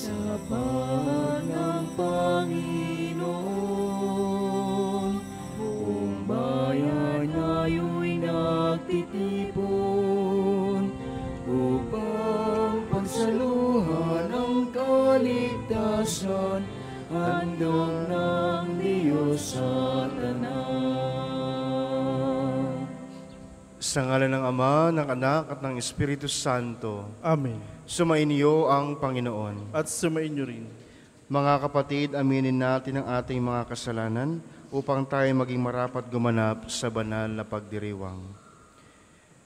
Sapat ng Panginoon, buong bayan ngayon'y nagtitipon upang pagsaluhan ang kaligtasan, handog ng Diyos sa tanan. Sa ngalan ng Ama, ng Anak, at ng Espiritu Santo. Amen. Sumainyo ang Panginoon. At sumainyo rin. Mga kapatid, aminin natin ang ating mga kasalanan upang tayo maging marapat gumanap sa banal na pagdiriwang.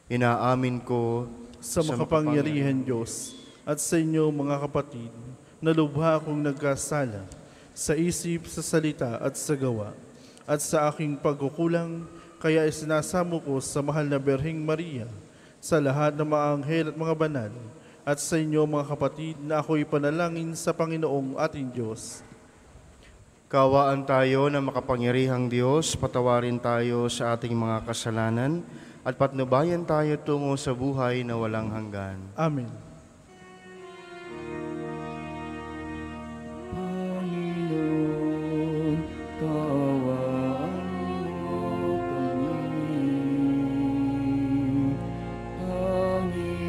Inaamin ko Sa makapangyarihan Diyos at sa inyo mga kapatid, na lubha akong nagkasala sa isip, sa salita at sa gawa, at sa aking pagkukulang, kaya isinasamo ko sa mahal na Berheng Maria, sa lahat ng mga anghel at mga banal, at sa inyo mga kapatid na ako'y panalangin sa Panginoong ating Diyos. Kawaan tayo na makapangyarihang Diyos, patawarin tayo sa ating mga kasalanan, at patnubayan tayo tungo sa buhay na walang hanggan. Amen. Panginoon, kaawaan mo kami.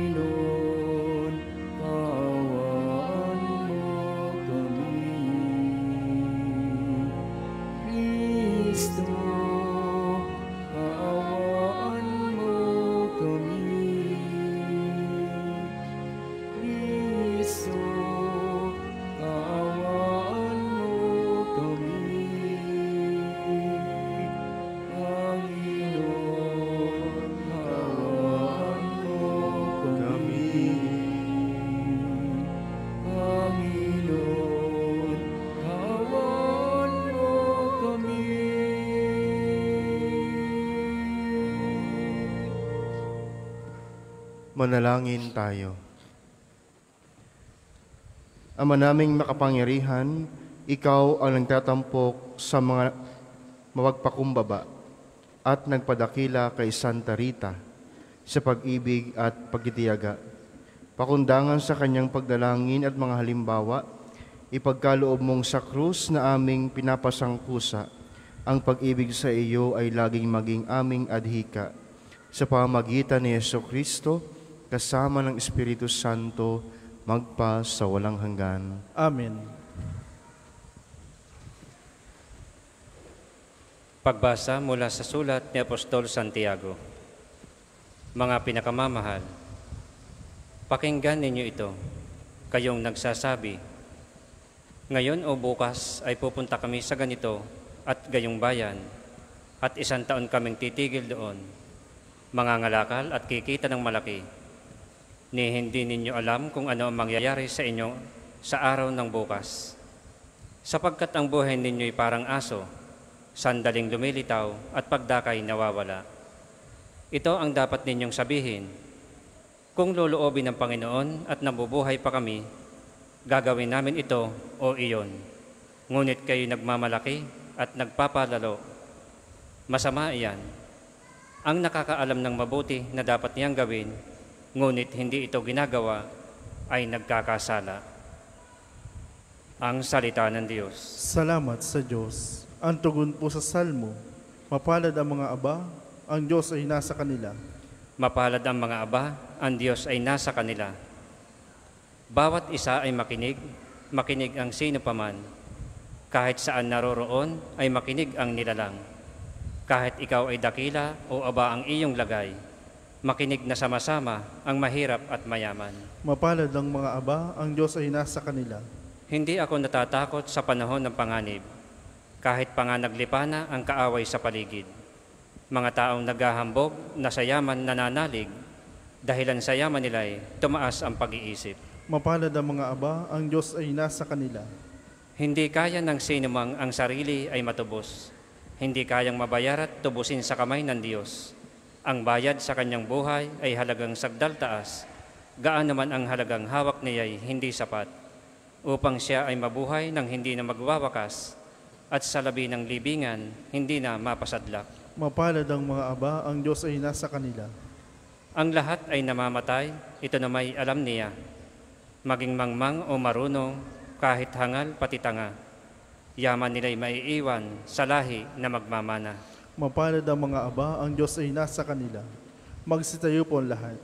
Panginoon, kaawaan mo kami. Kristo, kaawaan mo kami. Kristo, kaawaan mo kami. Panginoon, kaawaan mo kami. Panginoon, kaawaan mo kami. Manalangin tayo. Ama naming makapangyarihan, ikaw ang nagtatampok sa mga mapagpakumbaba at nagpadakila kay Santa Rita sa pag-ibig at pagtitiyaga. Pakundangan sa kanyang pagdalangin at mga halimbawa, ipagkaloob mong sa krus na aming pinapasangkusa, ang pag-ibig sa iyo ay laging maging aming adhika. Sa pamamagitan ni Jesucristo, kasama ng Espiritu Santo, magpa sa walang hanggan. Amen. Pagbasa mula sa sulat ni Apostol Santiago. Mga pinakamamahal, pakinggan ninyo ito, kayong nagsasabi, ngayon o bukas ay pupunta kami sa ganito at gayong bayan, at 1 taon kaming titigil doon, mangangalakal at kikita ng malaki. Ni hindi ninyo alam kung ano ang mangyayari sa inyo sa araw ng bukas. Sapagkat ang buhay ninyo'y parang aso, sandaling lumilitaw at pagdakay nawawala. Ito ang dapat ninyong sabihin, kung loloobin ng Panginoon at nabubuhay pa kami, gagawin namin ito o iyon. Ngunit kayo nagmamalaki at nagpapalalo. Masama iyan. Ang nakakaalam ng mabuti na dapat niyang gawin, ngunit hindi ito ginagawa, ay nagkakasala. Ang salita ng Diyos. Salamat sa Diyos. Ang tugon po sa salmo, mapalad ang mga aba, ang Diyos ay nasa kanila. Mapalad ang mga aba, ang Diyos ay nasa kanila. Bawat isa ay makinig, makinig ang sino paman. Kahit saan naroroon, ay makinig ang nilalang. Kahit ikaw ay dakila o aba ang iyong lagay, makinig na sama-sama ang mahirap at mayaman. Mapalad ang mga aba, ang Diyos ay nasa kanila. Hindi ako natatakot sa panahon ng panganib, kahit pa nga naglipana ang kaaway sa paligid. Mga taong naghahambog na sa yaman nananalig, dahilan sa yaman nila'y tumaas ang pag-iisip. Mapalad ang mga aba, ang Diyos ay nasa kanila. Hindi kaya ng sinumang ang sarili ay matubos. Hindi kayang mabayarat tubusin sa kamay ng Diyos. Ang bayad sa kanyang buhay ay halagang sagdal taas, gaan naman ang halagang hawak niya'y hindi sapat, upang siya ay mabuhay ng hindi na magwawakas, at sa labi ng libingan, hindi na mapasadlak. Mapalad ang mga aba, ang Diyos ay nasa kanila. Ang lahat ay namamatay, ito na may alam niya. Maging mangmang o marunong, kahit hangal pati tanga. Yaman nila'y maiiwan sa lahi na magmamana. Mapalad ang mga aba, ang Diyos ay nasa kanila. Magsitayo po ang lahat.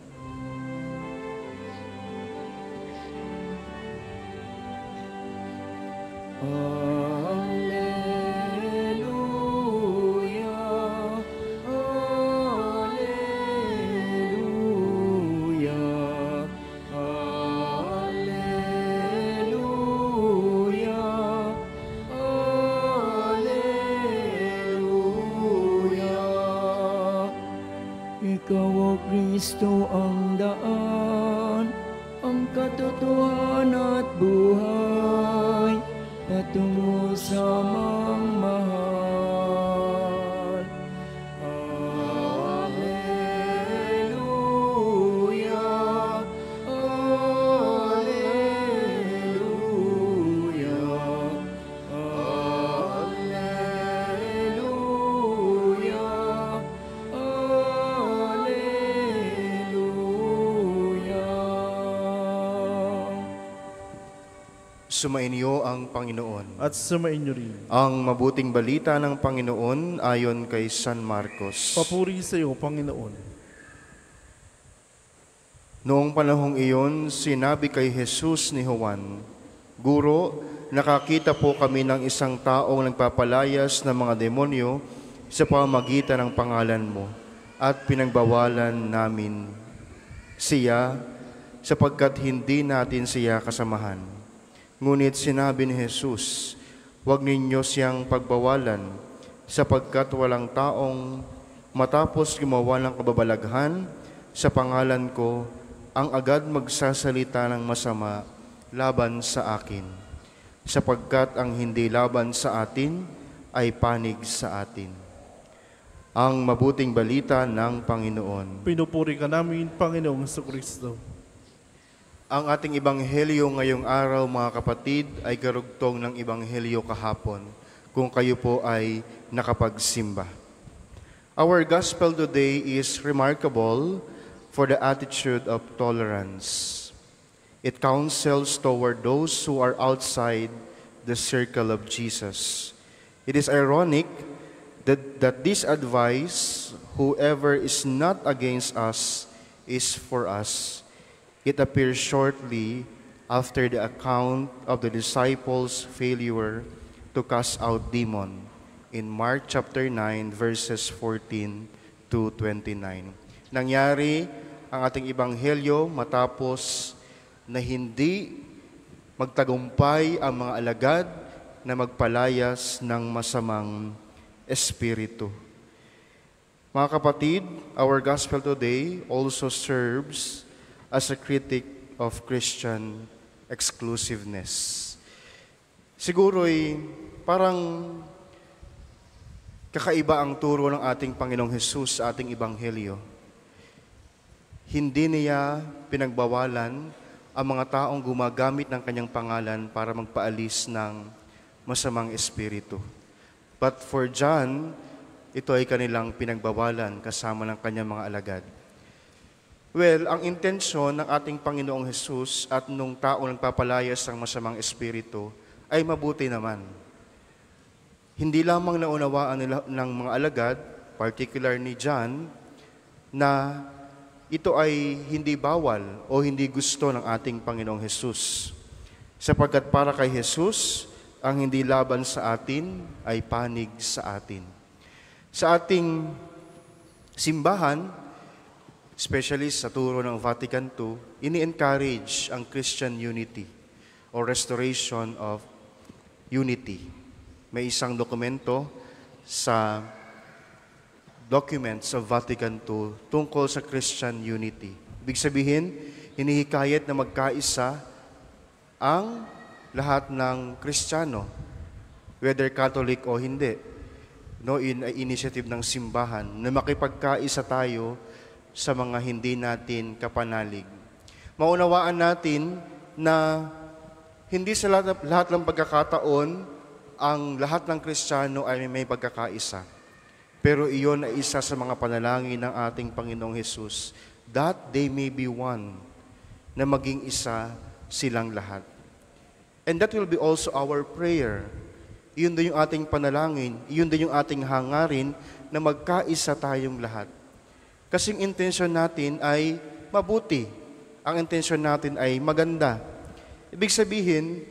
Alleluia, alleluia, alleluia, alleluia. Ikaw, O Kristo, ang daan, ang katotohanan at buhay, patungo sa mangmahal. Alleluia, alleluia, alleluia, alleluia. Sumainyo ang Panginoon. At sumainyo rin. Ang mabuting balita ng Panginoon ayon kay San Marcos. Papuri sa iyo, Panginoon. Noong panahong iyon, sinabi kay Jesus ni Juan, Guro, nakakita po kami ng isang taong nagpapalayas ng mga demonyo sa pamamagitan ng pangalan mo at pinagbawalan namin siya sapagkat hindi natin siya kasamahan. Ngunit sinabi ni Jesus, huwag ninyo siyang pagbawalan sapagkat walang taong matapos gumawa ng kababalaghan sa pangalan ko ang agad magsasalita ng masama laban sa akin, sapagkat ang hindi laban sa atin ay panig sa atin. Ang mabuting balita ng Panginoon. Pinupuri ka namin, Panginoong Jesucristo. Ang ating ebanghelyo ngayong araw, mga kapatid, ay karugtong ng ebanghelyo kahapon, kung kayo po ay nakapagsimba. Our gospel today is remarkable for the attitude of tolerance. It counsels toward those who are outside the circle of Jesus. It is ironic that this advice, whoever is not against us, is for us. It appears shortly after the account of the disciples' failure to cast out demon in Mark chapter 9 verses 14 to 29. Nangyari ang ating ebanghelyo matapos na hindi magtagumpay ang mga alagad na magpalayas ng masamang espiritu. Mga kapatid, our gospel today also serves as a critic of Christian exclusiveness. Siguro'y parang kakaiba ang turo ng ating Panginoong Hesus sa ating ebanghelyo. Hindi niya pinagbawalan ang mga taong gumagamit ng kanyang pangalan para magpaalis ng masamang espiritu. But for John, ito ay kanilang pinagbawalan kasama ng kanyang mga alagad. Well, ang intensyon ng ating Panginoong Hesus at nung taong nagpapalayas ng masamang espiritu ay mabuti naman. Hindi lamang naunawaan nila ng mga alagad, particular ni John, na ito ay hindi bawal o hindi gusto ng ating Panginoong Hesus. Sapagkat para kay Hesus, ang hindi laban sa atin ay panig sa atin. Sa ating simbahan, especially sa turo ng Vatican II, ini-encourage ang Christian unity or restoration of unity. May isang dokumento sa Documents of Vatican II tungkol sa Christian unity. Ibig sabihin, hinihikayat na magkaisa ang lahat ng Kristiyano, whether Catholic o hindi. No, initiative ng simbahan na makipagkaisa tayo sa mga hindi natin kapanalig. Maunawaan natin na hindi sa lahat ng pagkakataon ang lahat ng Kristiyano ay may pagkakaisa. Pero iyon ay isa sa mga panalangin ng ating Panginoong Hesus, that they may be one, na maging isa silang lahat. And that will be also our prayer. Iyon din yung ating panalangin, iyon din yung ating hangarin na magkaisa tayong lahat. Kasing intensyon natin ay mabuti. Ang intensyon natin ay maganda. Ibig sabihin,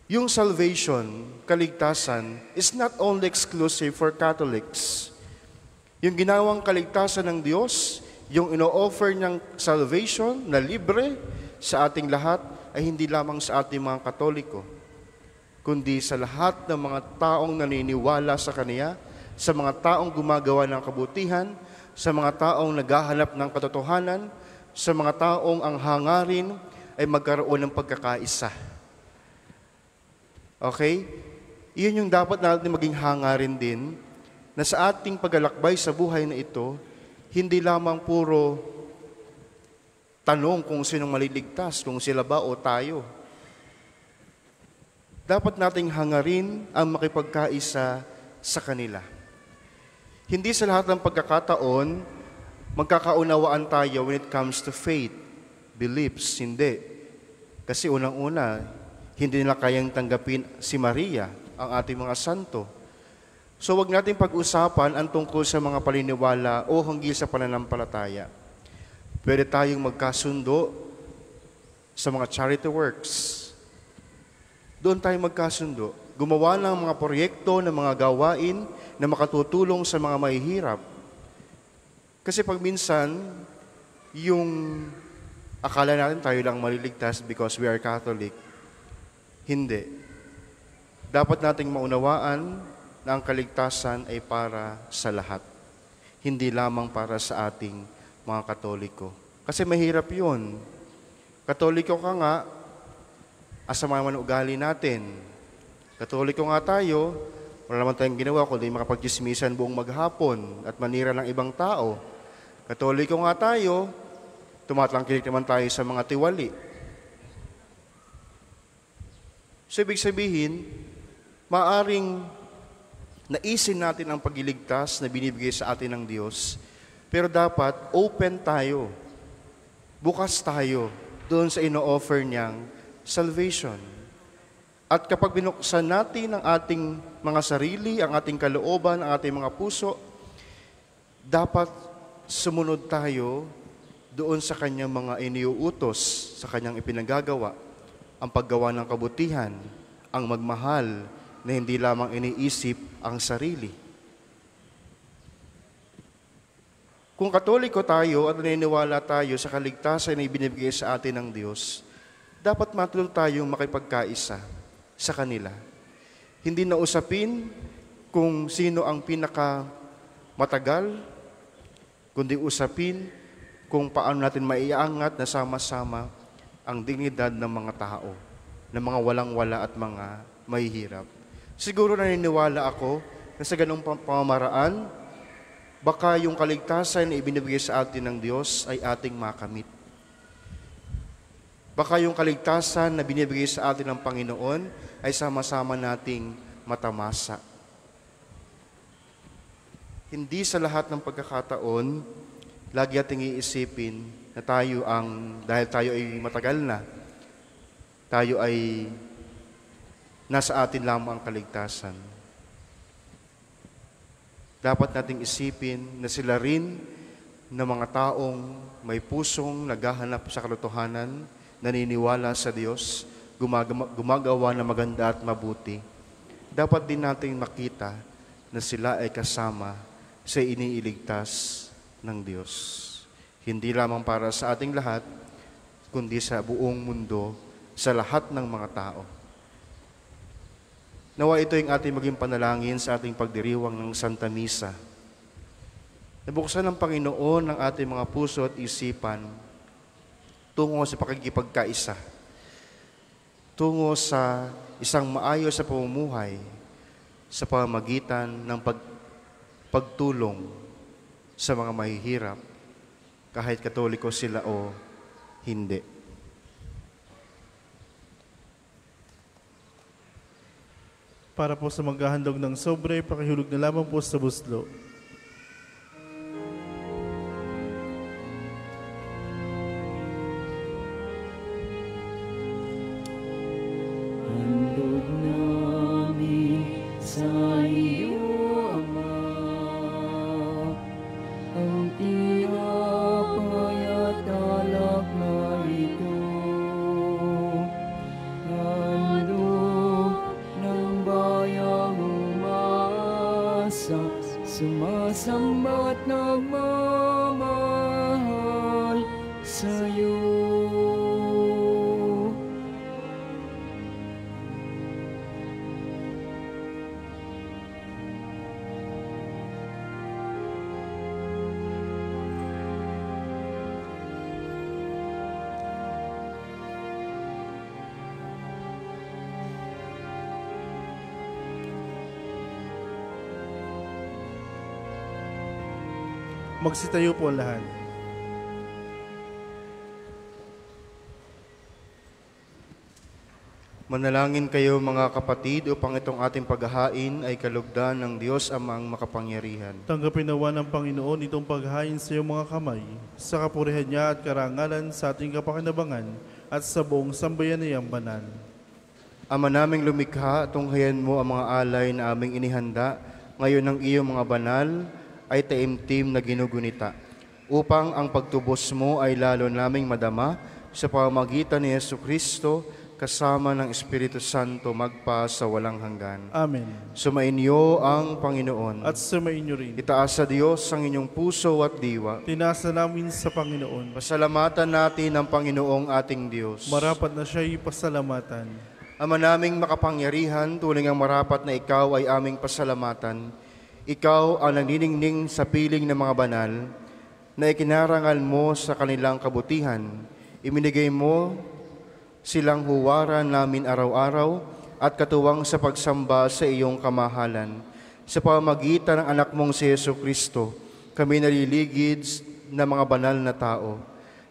yung salvation, kaligtasan, is not only exclusive for Catholics. Yung ginawang kaligtasan ng Diyos, yung ino-offer niyang salvation na libre sa ating lahat, ay hindi lamang sa ating mga Katoliko, kundi sa lahat ng mga taong naniniwala sa Kanya, sa mga taong gumagawa ng kabutihan, sa mga taong naghahanap ng katotohanan, sa mga taong ang hangarin ay magkaroon ng pagkakaisa. Okay? Iyon yung dapat natin maging hangarin din, na sa ating paglalakbay sa buhay na ito, hindi lamang puro tanong kung sinong maliligtas, kung sila ba o tayo. Dapat nating hangarin ang makipagkaisa sa kanila. Hindi sa lahat ng pagkakataon, magkakaunawaan tayo when it comes to faith, beliefs, hindi. Kasi unang-una, hindi nila kayang tanggapin si Maria, ang ating mga santo. So wag natin pag-usapan ang tungkol sa mga paniniwala o hinggil sa pananampalataya. Pwede tayong magkasundo sa mga charity works. Doon tayo magkasundo. Gumawa ng mga proyekto, ng mga gawain na makatutulong sa mga mahihirap. Kasi pag minsan, yung akala natin tayo lang maliligtas because we are Catholic. Hindi. Dapat nating maunawaan na ang kaligtasan ay para sa lahat. Hindi lamang para sa ating mga Katoliko. Kasi mahirap yun. Katoliko ka nga, asama naman ugali natin. Katoliko nga tayo, wala naman tayong ginawa kundi makapagchismisan buong maghapon at manira ng ibang tao. Katoliko nga tayo, tumatangkilik naman tayo sa mga tiwali. So, ibig sabihin, maaring naisin natin ang pagliligtas na binibigay sa atin ng Diyos, pero dapat open tayo, bukas tayo doon sa ino-offer niyang salvation. At kapag binuksan natin ang ating mga sarili, ang ating kalooban, ang ating mga puso, dapat sumunod tayo doon sa kanyang mga iniuutos, sa kanyang ipinagagawa, ang paggawa ng kabutihan, ang magmahal na hindi lamang iniisip ang sarili. Kung Katoliko tayo at naniniwala tayo sa kaligtasan na ibinibigay sa atin ng Diyos, dapat matuloy tayong makipagkaisa sa kanila. Hindi na usapin kung sino ang pinakamatagal, kundi usapin kung paano natin maiangat na sama-sama ang dignidad ng mga tao, ng mga walang-wala at mga mahihirap. Siguro naniniwala ako na sa ganung pamamaraan, baka yung kaligtasan na ibinibigay sa atin ng Diyos ay ating makamit. Baka yung kaligtasan na binibigay sa atin ng Panginoon ay sama-sama nating matamasa. Hindi sa lahat ng pagkakataon, lagi ating iisipin na tayo dahil tayo ay matagal na, tayo ay nasa atin lamang ang kaligtasan. Dapat nating isipin na sila rin na mga taong may pusong naghahanap sa katotohanan, naniniwala sa Diyos, gumagawa na maganda at mabuti. Dapat din natin makita na sila ay kasama sa iniiligtas ng Diyos. Hindi lamang para sa ating lahat, kundi sa buong mundo, sa lahat ng mga tao. Nawa ito yung ating maging panalangin sa ating pagdiriwang ng Santa Misa. Nabuksan ng Panginoon ang ating mga puso at isipan tungo sa pakikipagkaisa, tungo sa isang maayos sa pamumuhay sa pamamagitan ng pagtulong sa mga mahihirap, kahit Katoliko sila o hindi. Para po sa maghahandog ng sobre, pakihulog na lamang po sa buslo. Magsitayo po ang lahat. Manalangin kayo mga kapatid upang itong ating paghahain ay kalugdan ng Diyos Amang makapangyarihan. Tanggapin nawa ng Panginoon itong paghahain sa iyong mga kamay, sa kapurihan niya at karangalan sa ating kapakinabangan at sa buong sambayanayang banal. Ama naming lumikha, tunghayan mo ang mga alay na aming inihanda ngayon ng iyong mga banal ay taimtim na ginugunita, upang ang pagtubos mo ay lalo naming madama sa pamamagitan ni Jesucristo kasama ng Espiritu Santo magpa sa walang hanggan. Amen. Sumainyo ang Panginoon. At sumainyo rin. Itaas sa Diyos ang inyong puso at diwa. Tinasa namin sa Panginoon. Pasalamatan natin ang Panginoong ating Diyos. Marapat na siya'y pasalamatan. Ama naming makapangyarihan, tuling ang marapat na ikaw ay aming pasalamatan. Ikaw ang nagniningning sa piling ng mga banal na ikinarangal mo sa kanilang kabutihan. Iminigay mo silang huwaran namin araw-araw at katuwang sa pagsamba sa iyong kamahalan. Sa pamamagitan ng anak mong si Jesucristo, kami naliligid na mga banal na tao.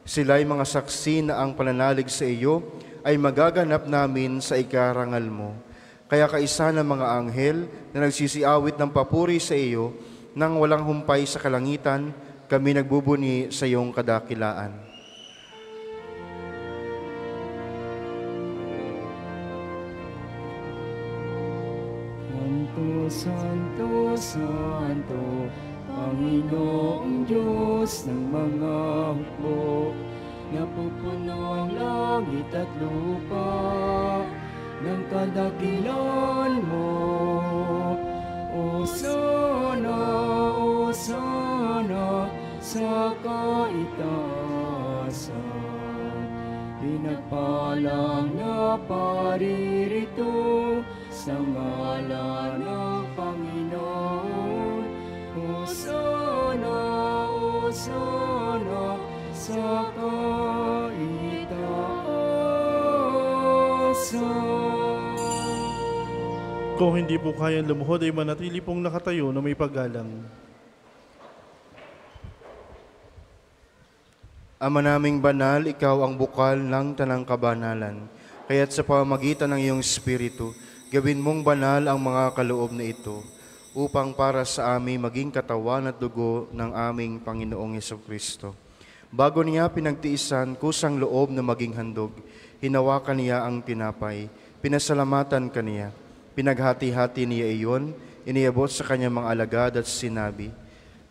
Sila'y mga saksi na ang pananalig sa iyo ay magaganap namin sa ikarangal mo. Kaya kaisa ng mga anghel na nagsisiawit ng papuri sa iyo nang walang humpay sa kalangitan, kami nagbubuni sa iyong kadakilaan. Santo, Santo, Santo, Panginoong Diyos ng mga hukbo, napupuno ang langit at lupa ng kadakilan mo. Hosana, Hosana sa kaitaasan, pinagpalang na paririto sa ngalan ng Panginoon. Hosana, Hosana sa kaitaasan. Kung hindi po kayang lumuhod ay manatili pong nakatayo na may paggalang. Ama naming banal, ikaw ang bukal ng tanang kabanalan. Kaya't sa pamamagitan ng iyong Espiritu, gawin mong banal ang mga kaloob na ito, upang para sa amin maging katawan at dugo ng aming Panginoong Jesucristo. Bago niya pinagtiisan kusang loob na maging handog, hinawakan niya ang tinapay, pinasalamatan kaniya, pinaghati-hati niya iyon, iniabot sa kanyang mga alagad at sinabi,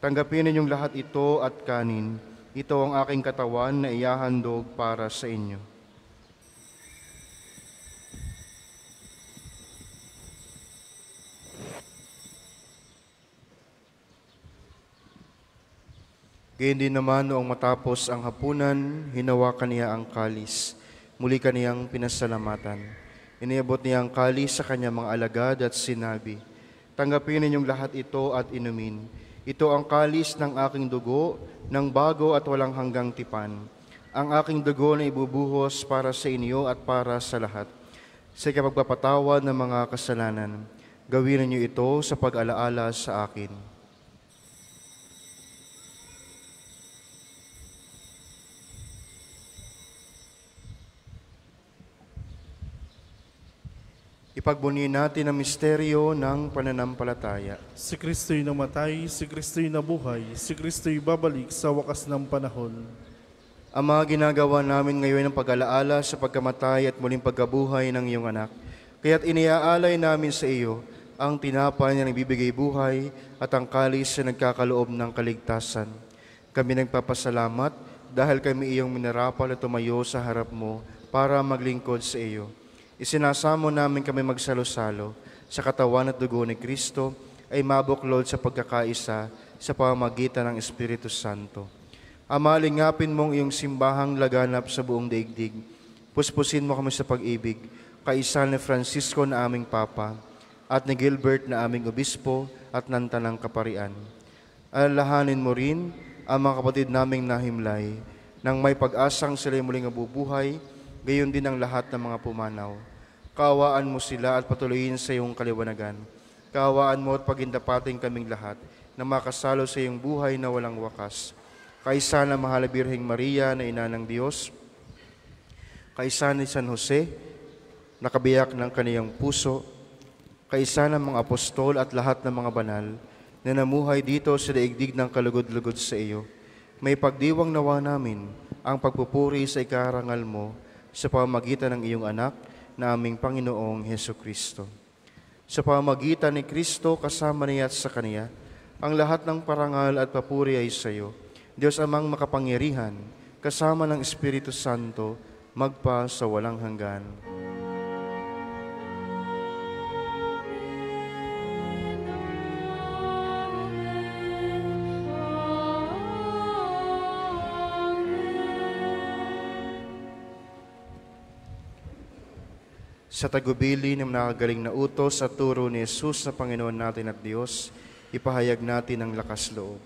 "Tanggapin ninyong lahat ito at kanin, ito ang aking katawan na iyahandog para sa inyo." Gayon din naman noong matapos ang hapunan, hinawakan niya ang kalis. Muli kaniyang pinasalamatan. Iniabot niya ang kalis sa kanyang mga alagad at sinabi, "Tanggapin ninyong lahat ito at inumin. Ito ang kalis ng aking dugo, ng bago at walang hanggang tipan. Ang aking dugo na ibubuhos para sa inyo at para sa lahat. Sa ikapagpapatawad ng mga kasalanan, gawin ninyo ito sa pag-alaala sa akin." Ipagbuni natin ang misteryo ng pananampalataya. Si Kristo'y namatay, si Kristo'y nabuhay, si Kristo'y babalik sa wakas ng panahon. Ama, ginagawa namin ngayon ang pag-alaala sa pagkamatay at muling pagkabuhay ng iyong anak. Kaya't iniaalay namin sa iyo ang tinapay na nagbibigay buhay at ang kalis na nagkakaloob ng kaligtasan. Kami nagpapasalamat dahil kami iyong minarapal at tumayo sa harap mo para maglingkod sa iyo. Isinasamo namin kami magsalo-salo sa katawan at dugo ni Kristo ay mabuklod sa pagkakaisa sa pamamagitan ng Espiritu Santo. Ama, lingapin mong iyong simbahang laganap sa buong daigdig. Puspusin mo kami sa pag-ibig, kaisa ni Francisco na aming Papa, at ni Gilbert na aming Obispo at ng Tanang Kaparian. Alalahanin mo rin ang mga kapatid naming nahimlay, nang may pag-asang sila'y muling mabubuhay, gayon din ang lahat ng mga pumanaw. Kaawaan mo sila at patuloyin sa iyong kaliwanagan. Kaawaan mo at pagindapating kaming lahat, na makasalo sa iyong buhay na walang wakas. Kaisa na Mahal na Birheng Maria na Ina ng Diyos, kaisa ni San Jose, nakabiyak ng kaniyang puso, kaisa ng mga apostol at lahat ng mga banal na namuhay dito sa daigdig ng kalugod-lugod sa iyo, may pagdiwang nawa namin ang pagpupuri sa ikarangal mo sa pamamagitan ng iyong anak na aming Panginoong Hesukristo. Sa pamamagitan ni Kristo kasama niya at sa Kaniya, ang lahat ng parangal at papuri ay sa iyo, Diyos Amang makapangyarihan, kasama ng Espiritu Santo, magpa sa walang hanggan. Sa tagubili ng nakagaling na utos at turo ni Jesus na Panginoon natin at Diyos, ipahayag natin ang lakas loob.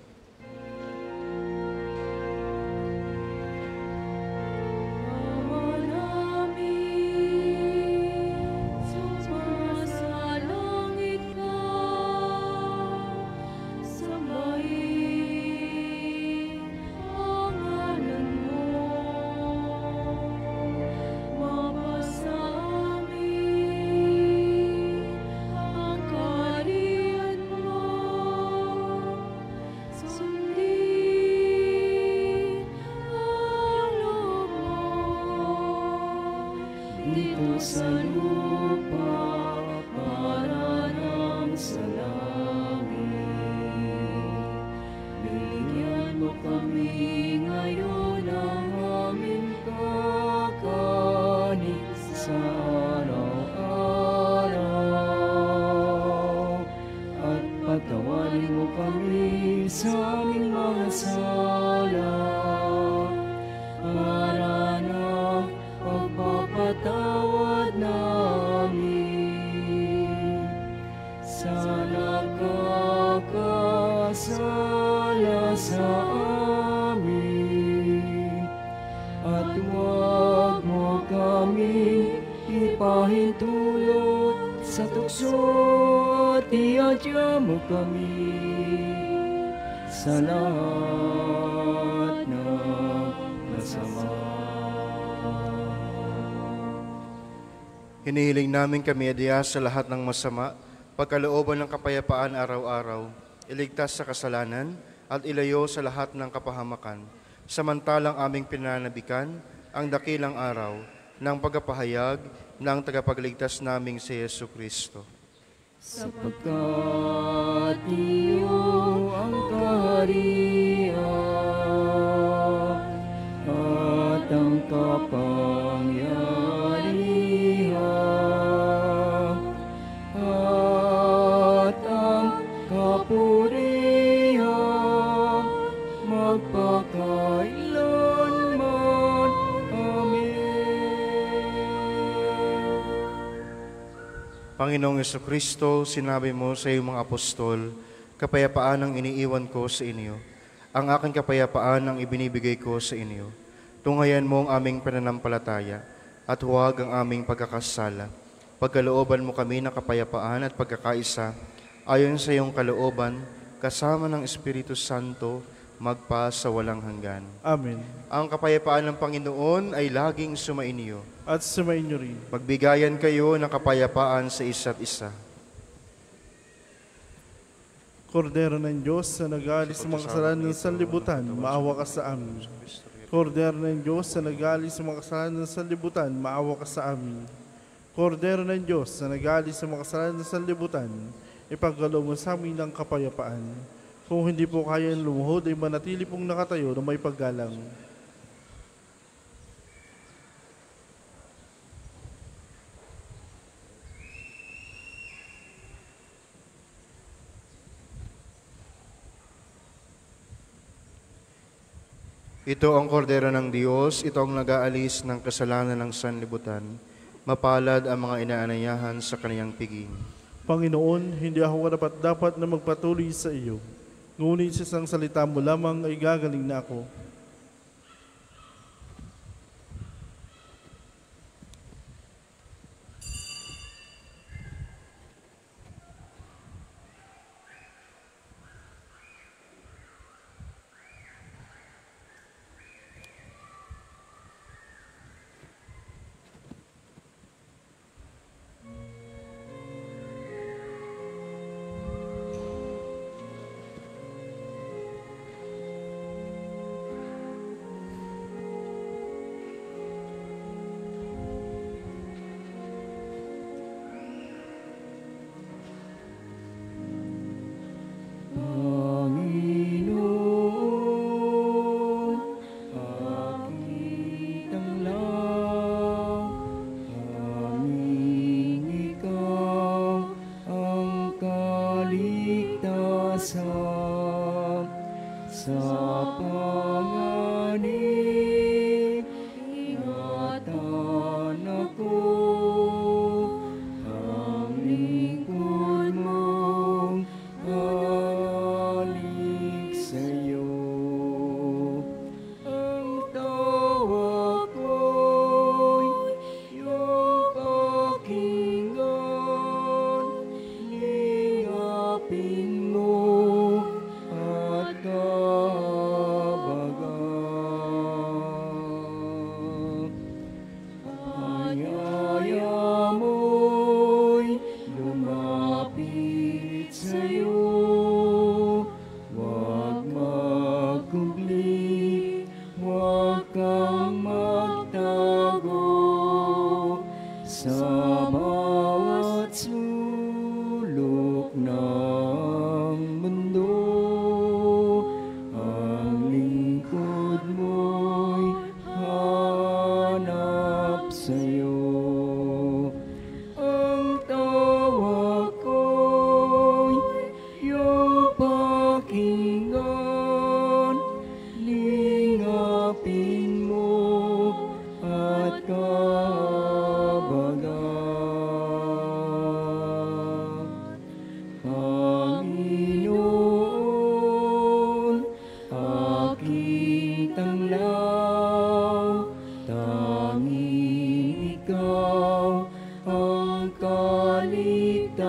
Dito sa lupa para ng sa langit. Bigyan mo kami ngayon ng aming kakanin sa araw-araw. At patawarin mo kami sa aming mga sala para na pagpapatawad namin sa nakakasala sa amin. At huwag mo kami ipahintulot sa tukso at iadya mo kami sa lahat ng masama. Hinihiling namin kami adya sa lahat ng masama, pagkalooban ng kapayapaan araw-araw, iligtas sa kasalanan at ilayo sa lahat ng kapahamakan, samantalang aming pinanabikan ang dakilang araw ng pagpapahayag ng tagapagligtas naming si Jesucristo. Sapagkat iyo ang kaharian at ang kapangyarihan at ang kapurihan magpakailanman. Amen. Panginoong Jesucristo, sinabi mo sa iyong mga apostol, kapayapaan ang iniiwan ko sa inyo. Ang aking kapayapaan ang ibinibigay ko sa inyo. Tunghayan mo ang aming pananampalataya at huwag ang aming pagkakasala. Pagkalooban mo kami ng kapayapaan at pagkakaisa, ayon sa iyong kalooban, kasama ng Espiritu Santo, magpa sa walang hanggan. Amen. Ang kapayapaan ng Panginoon ay laging sumainyo. At sumainyo rin. Magbigayan kayo ng kapayapaan sa isa't isa. Kordero ng Diyos na nag-aalis sa mga kasalanan ng sanlibutan, maawa ka sa amin. Kordero ng Diyos na nag-aalis sa mga kasalanan ng sanlibutan, maawa ka sa amin. Kordero ng Diyos na nag-aalis sa mga kasalanan ng sanlibutan, ipagkaloob mo sa amin ng kapayapaan. Kung hindi po kaya lumuhod, ay manatili pong nakatayo na may paggalang. Ito ang kordero ng Diyos, ito ang nag-aalis ng kasalanan ng sanlibutan. Mapalad ang mga inaanayahan sa kaniyang piging. Panginoon, hindi ako dapat na magpatuloy sa iyo. Ngunit sa isang salita mo lamang ay gagaling na ako. magtago sa bawat sulok ng mundo. Ang lingkod mo'y hanap sa'yo. Ang tawa ko'y iyong pakinggan, lingapin mo at kabagan. Panginoon, aking tanglaw, tanging ikaw ang kaligtasan.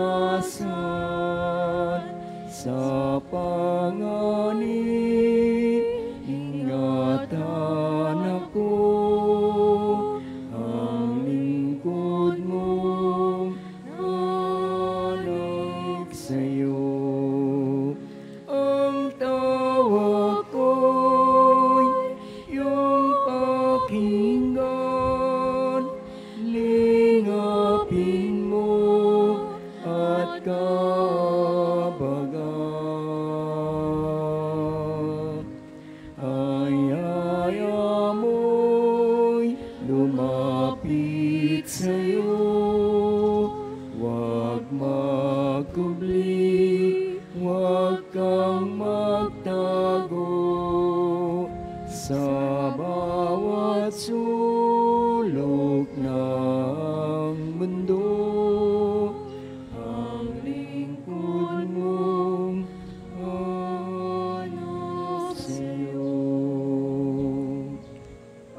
Sa panganib, ingatan ako, ang lingkod mong hanap sa'yo. Ang tawa ko'y iyong pakinggan, lingapin mo at kabagan. Ayaya mo'y lumapit sa'yo, huwag magkubli, huwag kang magtago sa bawat sulok ng mundo. Ang lingkod mong hanap sa'yo.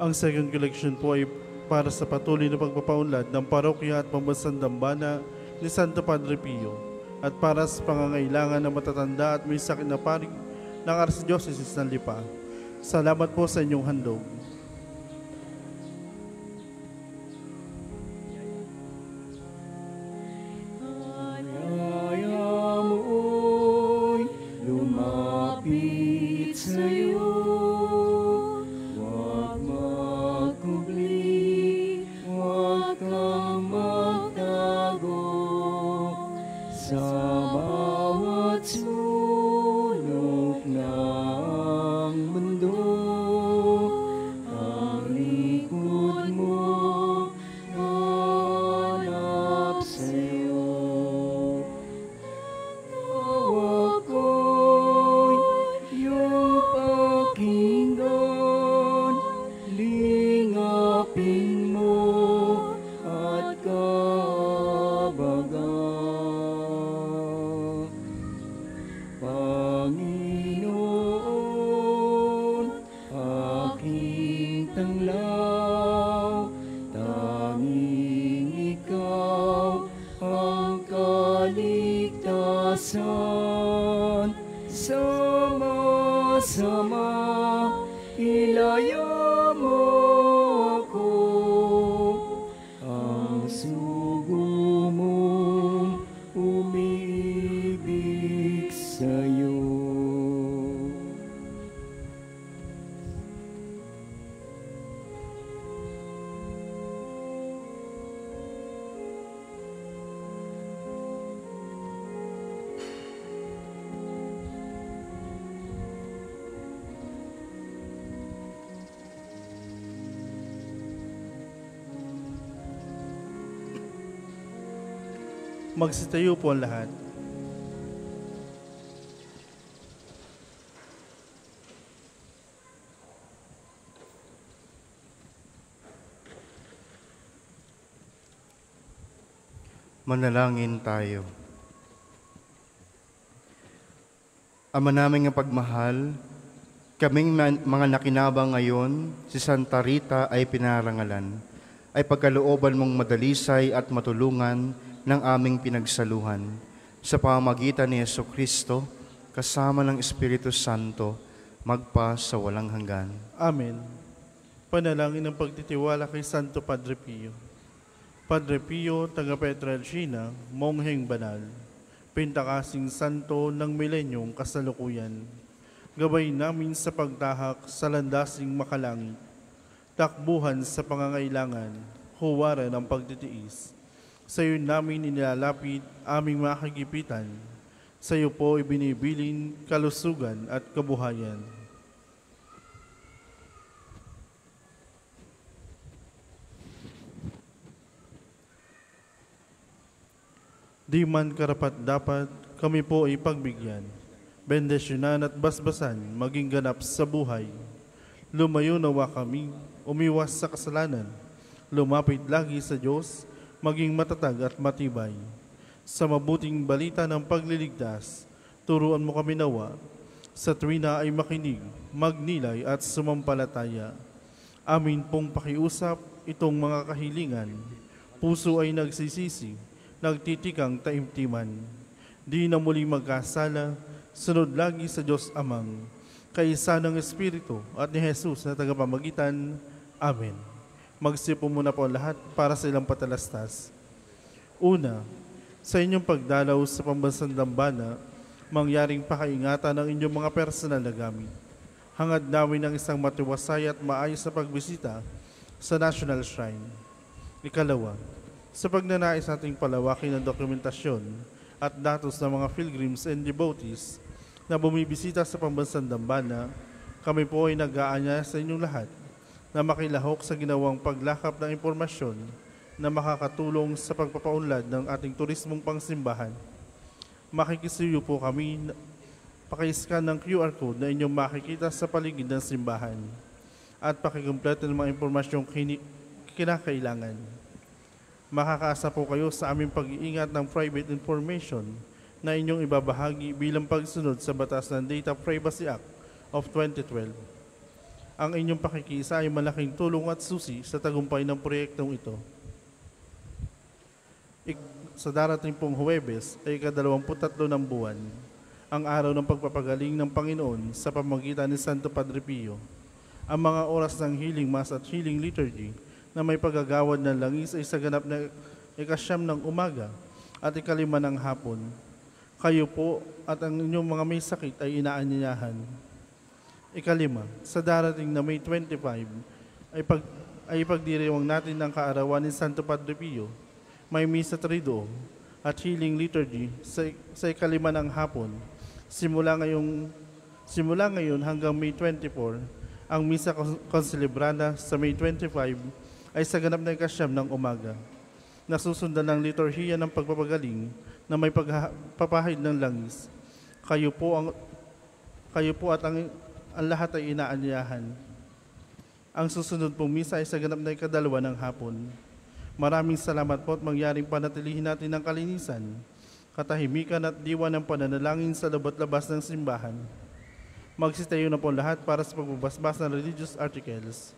Ang second collection po ay para sa patuloy na pagpapaunlad ng parokya at pambansang dambana ni Santo Padre Pio at para sa pangangailangan ng matatanda at may sakit na paring ng Archdiocese ng Lipa. Salamat po sa inyong handog. Ayaya mo'y lumapit sa'yo, huwag magkubli, huwag kang magtago sa bawat sulok ng mundo. Ang lingkod mo hanap sa'yo. Tawa ko'y iyong pakinggan, lingapin mo at kabagan. Panginoon, aking tanglaw, tanging ikaw ang kaligtasan. Sama-sama, ilaya mo ako, ang sugo mong umiibig sa'yo. Magsitayo po ang lahat. Manalangin tayo. Ama naming ang pagmahal, kaming mga nakinabang ngayon, si Santa Rita ay pinarangalan, ay pagkalooban mong madalisay at matulungan ng aming pinagsaluhan. Sa pamamagitan ni Jesucristo, kasama ng Espiritu Santo, magpa sa walang hanggan. Amen. Panalangin ng pagtitiwala kay Santo Padre Pio. Padre Pio, taga Pietrelcina, mongheng banal, pintakasing santo ng milenyong kasalukuyan, gabay namin sa pagtahak sa landasing makalangit. takbuhan sa pangangailangan, huwaran ng pagtitiis. Sa iyo namin inilalapit aming mga kagipitan. Sa iyo po ibinibilin kalusugan at kabuhayan. Di man karapat-dapat, kami po ay pagbigyan, bendisyonan at basbasan, maging ganap sa buhay. Lumayo nawa kami, umiwas sa kasalanan, lumapit lagi sa Diyos, maging matatag at matibay. Sa mabuting balita ng pagliligtas, turuan mo kami nawa, sa tuwina ay makinig, magnilay at sumampalataya. Amin pong pakiusap itong mga kahilingan, puso ay nagsisisi, nagtitikang taimtiman. Di na muling magkasala, sunod lagi sa Diyos Amang, kaisa ng Espiritu at ni Jesus na tagapamagitan. Amen. Magsipo muna po lahat para sa ilang patalastas. Una, sa inyong pagdalaw sa pambansang dambana, mangyaring pakaingatan ng inyong mga personal na gamit. Hangad namin ng isang matiwasay at maayos na pagbisita sa National Shrine. Ikalawa, sa pagnanais nating palawakin ang dokumentasyon at datos ng mga pilgrims and devotees na bumibisita sa pambansang dambana, kami po ay nag-aanya sa inyong lahat na makilahok sa ginawang paglakap ng impormasyon na makakatulong sa pagpapaunlad ng ating turismong pangsimbahan. Makikisuyo po kami, pakiscan ng QR code na inyong makikita sa paligid ng simbahan at pakikumpleto ng mga impormasyong kinakailangan. Makakaasa po kayo sa aming pag-iingat ng private information na inyong ibabahagi bilang pagsunod sa batas ng Data Privacy Act of 2012. Ang inyong pakikisa ay malaking tulong at susi sa tagumpay ng proyektong ito. Sa darating pong Huwebes ay ika-23 ng buwan, ang araw ng pagpapagaling ng Panginoon sa pamamagitan ni Santo Padre Pio. Ang mga oras ng healing mass at healing liturgy na may paggagawad ng langis ay sa ganap na ika-9 ng umaga at ika-5 ng hapon. Kayo po at ang inyong mga may sakit ay inaanyayahan. Ika-5, sa darating na May 25 ay pagdiriwang natin ng kaarawan ni Santo Padre Pio. May misa triduo at healing liturgy sa ika-5 ng hapon. Simula ngayon hanggang May 24, ang misa konselebrada sa May 25 ay sa ganap na ika-9 ng umaga. Nasusundan ng liturhiya ng pagpapagaling na may pagpapahid ng langis. Kayo po at ang lahat ay inaanyayahan. Ang susunod pong misa ay sa ganap na ika-2 ng hapon. Maraming salamat po at mangyaring panatilihin natin ang kalinisan, katahimikan at diwa ng pananalangin sa labat-labas ng simbahan. Magsitayo na po lahat para sa pagbabasbas ng religious articles.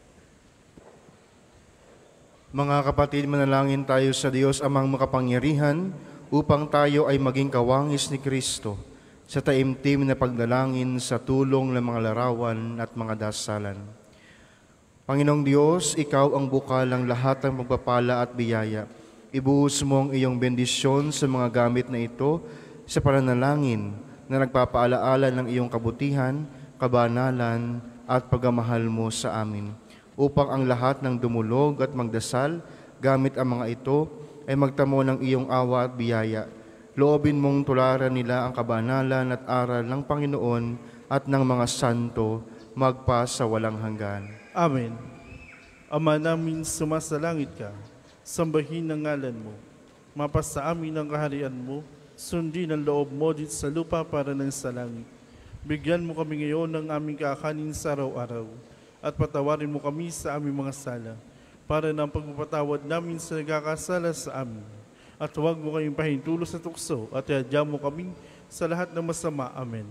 Mga kapatid, manalangin tayo sa Diyos Amang makapangyarihan upang tayo ay maging kawangis ni Kristo sa taimtim na pagdalangin sa tulong ng mga larawan at mga dasalan. Panginoong Diyos, Ikaw ang bukal ng lahat ng pagpapala at biyaya. Ibuhos mo ang iyong bendisyon sa mga gamit na ito sa pananalangin na nagpapaalaala ng iyong kabutihan, kabanalan at pagmamahal mo sa amin, upang ang lahat ng dumulog at magdasal gamit ang mga ito ay magtamo ng iyong awa at biyaya. Loobin mong tularan nila ang kabanalan at aral ng Panginoon at ng mga santo magpa sa walang hanggan. Amen. Ama namin, sumasalangit ka, sambahin ang ngalan mo. Mapasa amin ang kaharian mo, sundin ang loob mo dito sa lupa para ng sa langit. Bigyan mo kami ngayon ng aming kakanin sa araw-araw, at patawarin mo kami sa aming mga sala, para ng pagpapatawad namin sa nagkakasala sa amin. At huwag mo kaming pahintulo sa tukso, at iadya mo kami sa lahat ng masama. Amen.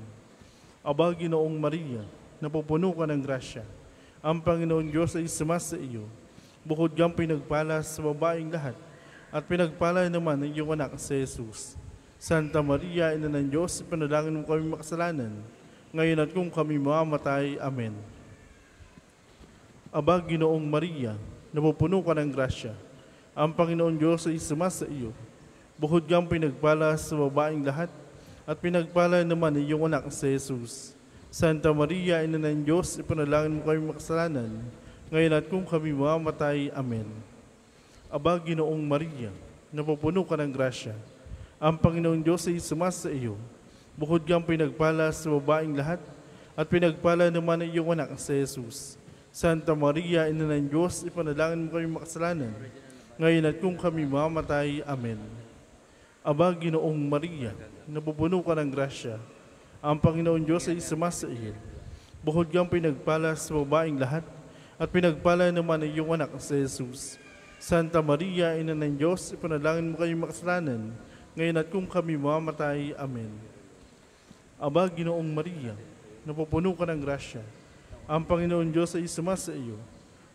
Aba, Ginoong Maria, napupuno ka ng grasya, ang Panginoon Diyos ay sumasa iyo. Bukod kang pinagpala sa babaeng lahat, at pinagpala naman ang iyong anak si Jesus. Santa Maria, Ina ng Diyos, panalangin mo kami makasalanan, ngayon at kung kami mamamatay. Amen. Aba, Ginoong Maria, napupuno ka ng grasya, ang Panginoon Diyos ay sumasa iyo. Bukod kang pinagpala sa babaeng lahat, at pinagpala naman ang iyong anak si Jesus. Santa Maria, Ina ng Diyos, ipanalangin mo kami makasalanan, ngayon at kung kami mamamatay. Amen. Aba, Ginoong Maria, napupuno ka ng grasya, ang Panginoong Diyos ay sumasa iyo. Bukod kang pinagpala sa babaeng lahat, at pinagpala naman ang iyong anak si Jesus. Santa Maria, Ina ng Diyos, ipanalangin mo kami makasalanan, ngayon at kung kami mamamatay. Amen. Aba, Ginoong Maria, napupuno ka ng grasya, ang Panginoong Diyos ay sumasa iyo. Bukod kang pinagpala sa babaeng lahat, at pinagpala naman ang iyong anak si Jesus. Santa Maria, Ina ng Diyos, ipanalangin mo kami makasalanan, ngayon at kung kami mamamatay. Amen. Aba, Ginoong Maria, napupuno ka ng grasya, ang Panginoon Diyos ay sumasa iyo.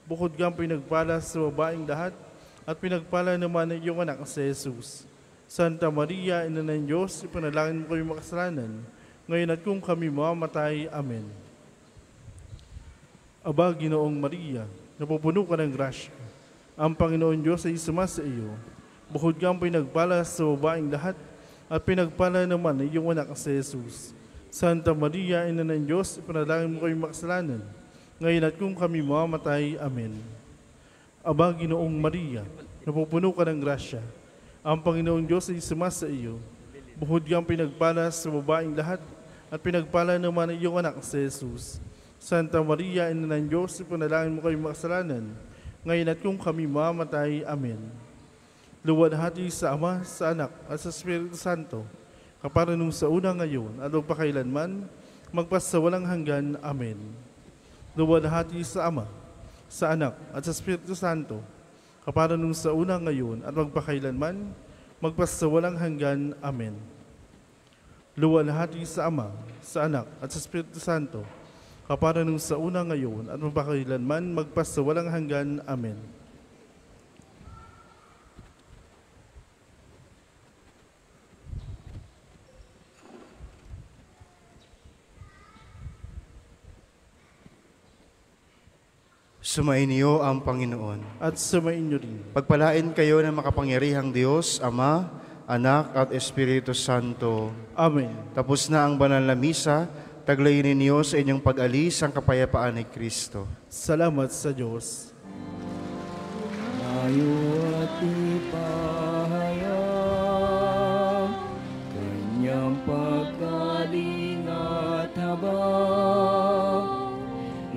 Bukod kang pinagpala sa babaeng lahat, at pinagpala naman ang iyong anak si Jesus. Santa Maria, Ina ng Diyos, ipanalangin mo kami makasalanan, ngayon at kung kami mamamatay. Amen. Aba, Ginoong Maria, napupuno ka ng grasya, ang Panginoon Diyos ay sumasa iyo. Bukod kang pinagpala sa babaeng lahat, at pinagpala naman ang iyong anak si Jesus. Santa Maria, Ina ng Diyos, ipanalangin mo kami makasalanan, ngayon at kung kami mamamatay. Amen. Aba, Ginoong Maria, napupuno ka ng grasya, ang Panginoong Diyos ay sumasa iyo. Bukod kang pinagpala sa babaeng lahat, at pinagpala naman ang iyong anak si Jesus. Santa Maria, Ina ng Diyos, ipanalangin mo kami makasalanan, ngayon at kung kami mamamatay. Amen. Luwalhati sa Ama, sa Anak, at sa Espiritu Santo, kapara nung sa una ngayon, at magpakailanman, magpasawalang hanggan. Amen. Luwalhati sa Ama, sa Anak, at sa Espiritu Santo, kapara nung sa una ngayon, at magpakailanman, magpasawalang hanggan. Amen. Luwalhati sa Ama, sa Anak, at sa Espiritu Santo, kapara nung sa una ngayon, at magpakailanman, magpasawalang hanggan. Amen. Sumainyo ang Panginoon. At sumainyo rin. Pagpalain kayo ng makapangyarihang Diyos, Ama, Anak, at Espiritu Santo. Amen. Tapos na ang banal na misa, taglayin ninyo sa inyong pag-alis ang kapayapaan ni Kristo. Salamat sa Diyos. Tayo at ipahayag kanyang pagkaling at habag.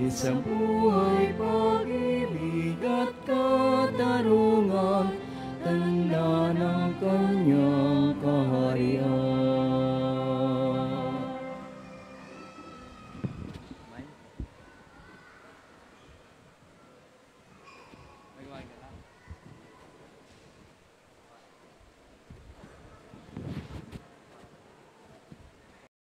Isang buhay, pag-ibig at katarungan, tanda ng kanyang